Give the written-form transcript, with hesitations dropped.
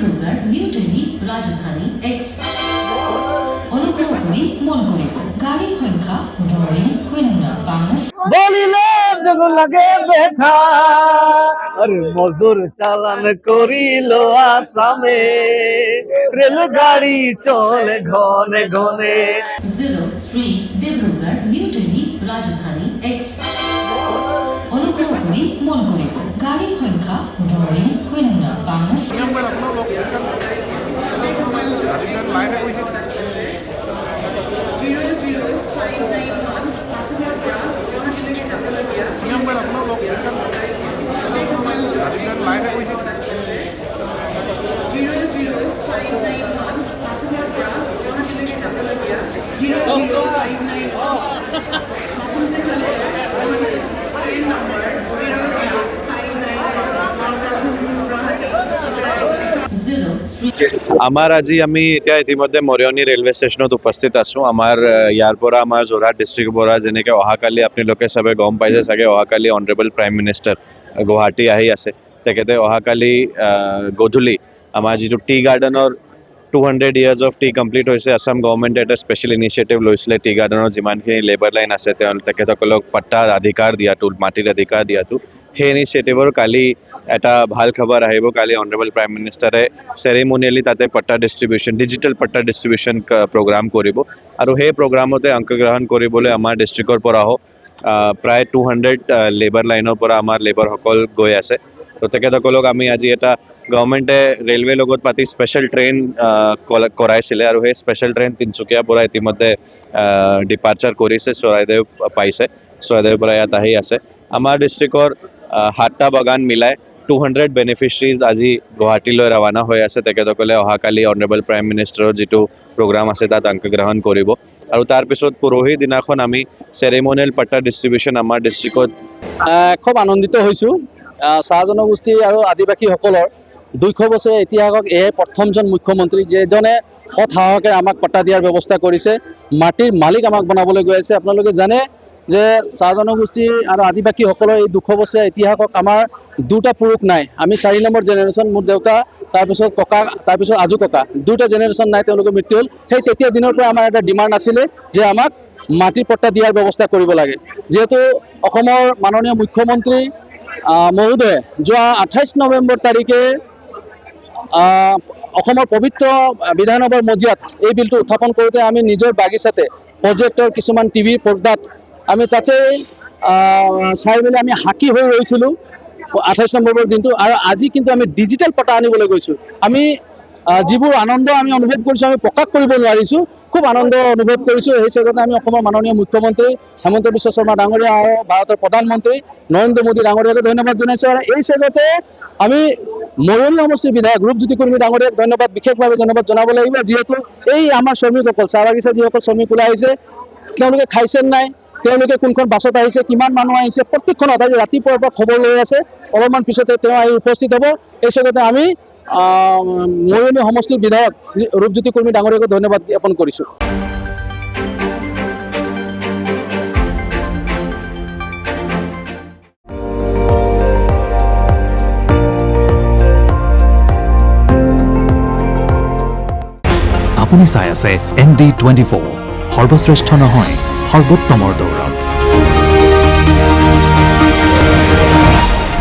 Dibrugarh new Delhi ৰাজধানী express অনুগ্ৰহ কৰি মন কৰিব গাড়ীৰ সংখ্যা 905 বলিলে যখন লাগে বেঠা আৰে মজদুৰ চালান কৰিল আসামে ৰেলগাড়ি চলে ঘনে ঘনে 03 ডিব্ৰুগড় নিউ দিল্লী ৰাজধানী এক্সপ্ৰেছ অনুগ্ৰহ কৰি মন কৰিব গাড়ীৰ সংখ্যা 905 আমাৰ আজি আমি এতিয়া ইতিমধ্যে মৰিয়নি ৰেলৱে ষ্টেচনত উপস্থিত আছো আমাৰ ইয়াৰ পৰা আমাৰ যোৰহাট ডিষ্ট্ৰিক্টৰ পৰা যেনেকৈ অহাকালি আপোনালোকে চবে গম পাইছে চাগে অহাকালি অনাৰেবল প্ৰাইম মিনিষ্টাৰ গুৱাহাটী আহি আছে তেখেতে অহাকালি গধূলি আমাৰ যিটো টি গাৰ্ডেনৰ 200 years of tea কমপ্লিট হৈছে আসাম গভৰ্ণমেণ্টে এটা স্পেচিয়েল ইনিচিয়েটিভ লৈছিলে টি গাৰ্ডেনৰ যিমানখিনি লেবাৰ লাইন আছে তেখেতসকলক পট্টাৰ অধিকাৰ দিয়াটো মাটিৰ অধিকাৰ দিয়াটো সেই ইনিচিয়েটিভৰ কালি এটা ভাল খবৰ আহিব কালি অনাৰেবল প্ৰাইম মিনিষ্টাৰে চেৰিমনিয়েলি তাতে পট্টা ডিষ্ট্ৰিবিউশ্যন ডিজিটেল পট্টা ডিষ্ট্ৰিবিউশ্যন প্ৰগ্ৰাম কৰিব আৰু সেই প্ৰগ্ৰামতে অংশগ্ৰহণ কৰিবলৈ আমাৰ ডিষ্ট্ৰিক্টৰ পৰাও প্ৰায় 200 লেবাৰ লাইনৰ পৰা আমাৰ লেবাৰসকল গৈ আছে তো তেখেতসকলক আমি আজি এটা গভৰ্ণমেণ্টে ৰেলৱে লগত পাতি স্পেচিয়েল ট্ৰেইন কৰাইছিলে আৰু সেই স্পেচিয়েল ট্ৰেইন তিনিচুকীয়াৰ পৰা ইতিমধ্যে ডিপাৰ্চাৰ কৰিছে চৰাইদেউ পাইছে চৰাইদেউৰ পৰা ইয়াত আহি আছে আমাৰ ডিষ্ট্ৰিক্টৰ 7টা বাগান মিলাই 200 বেনিফিচিয়াৰিজ আজি গুৱাহাটীলৈ ৰাওনা হৈ আছে তেখেতসকলে অহাকালি অনাৰেবল প্ৰাইম মিনিষ্টাৰৰ যিটো প্ৰগ্ৰাম আছে তাত অংশগ্ৰহণ কৰিব আৰু তাৰপিছত পৰহি দিনাখন আমি চেৰিমনিয়েল পট্টা ডিষ্ট্ৰিবিউশ্যন আমাৰ ডিষ্ট্ৰিক্টত খুব আনন্দিত হৈছোঁ চাহ জনগোষ্ঠী আৰু আদিবাসীসকলৰ 200 বছৰীয়া ইতিহাসক এয়াই প্ৰথমজন মুখ্যমন্ত্ৰী যিজনে সৎ সাহসে আমাক পট্টা দিয়াৰ ব্যৱস্থা কৰিছে মাটিৰ মালিক আমাক বনাবলৈ গৈ আছে আপোনালোকে জানে যে চাহ জনগোষ্ঠী আৰু আদিবাসীসকলৰ এই 200 বছৰীয়া ইতিহাসক আমাৰ দুটা পুৰুষ নাই আমি 4 নম্বৰ জেনেৰেশ্যন মোৰ দেউতা তাৰপিছত ককা তাৰপিছত আজু ককা দুটা জেনেৰেশ্যন নাই তেওঁলোকৰ মৃত্যু হ'ল সেই তেতিয়া দিনৰ পৰা আমাৰ এটা ডিমাণ্ড আছিলে যে আমাক মাটিৰ পট্টা দিয়াৰ ব্যৱস্থা কৰিব লাগে যিহেতু অসমৰ মাননীয় মুখ্যমন্ত্ৰী মহোদয়ে যোৱা 28 নৱেম্বৰ তাৰিখে অসমৰ পবিত্ৰ বিধানসভাৰ মজিয়াত এই বিলটো উত্থাপন কৰোঁতে আমি নিজৰ বাগিচাতে প্ৰজেক্টৰ কিছুমান টিভি পৰ্দাত আমি তাতে চাই মেলি আমি হাকি হৈ ৰৈছিলোঁ 28 নৱেম্বৰৰ দিনটো আৰু আজি কিন্তু আমি ডিজিটেল পট্টা আনিবলৈ গৈছোঁ আমি যিবোৰ আনন্দ আমি অনুভৱ কৰিছোঁ আমি প্ৰকাশ কৰিব নোৱাৰিছোঁ খুব আনন্দ অনুভৱ কৰিছোঁ সেই চেগতে আমি অসমৰ মাননীয় মুখ্যমন্ত্ৰী হেমন্ত বিশ্ব শৰ্মা ডাঙৰীয়া আৰু ভাৰতৰ প্ৰধানমন্ত্ৰী নৰেন্দ্ৰ মোদী ডাঙৰীয়াকে ধন্যবাদ জনাইছোঁ আৰু এই চেগতে আমি মৰিয়নি সমষ্টিৰ বিধায়ক ৰূপজ্যোতি কুৰ্মী ডাঙৰীয়াক ধন্যবাদ বিশেষভাৱে ধন্যবাদ জনাব লাগিব যিহেতু এই আমাৰ শ্ৰমিকসকল চাহ বাগিচা যিসকল শ্ৰমিক ওলাই আহিছে তেওঁলোকে খাইছে নাই তেওঁলোকে কোনখন বাছত আহিছে কিমান মানুহ আহিছে প্ৰত্যেকখনত আজি ৰাতিপুৱাৰ পৰা খবৰ লৈ আছে অলপমান পিছতে তেওঁ আহি উপস্থিত হ'ব এই চেগতে আমি মৰিয়নি সমষ্টিৰ বিধায়ক ৰূপজ্যোতি কুৰ্মী ডাঙৰীয়াকে ধন্যবাদ জ্ঞাপন কৰিছোঁ আপুনি চাই আছে ND24 সৰ্বশ্ৰেষ্ঠ নহয় সৰ্বোত্তমৰ দৌৰত